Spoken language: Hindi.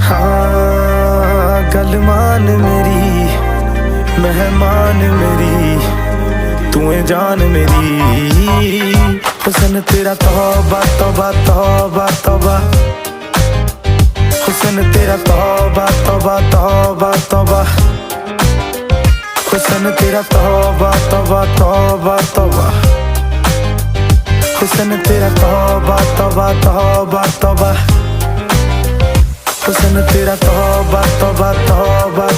हाँ गल मान मेरी, मेहमान मेरी, तू है जान मेरी। हुस्न तेरा तौबा तौबा तौबा तौबा, हुस्न तेरा तौबा तौबा तौबा तौबा, हुस्न तेरा तौबा तौबा तौबा तौबा, हुस्न तेरा तौबा तौबा तौबा तौबा, हुस्न तेरा तौबा तौबा तौबा।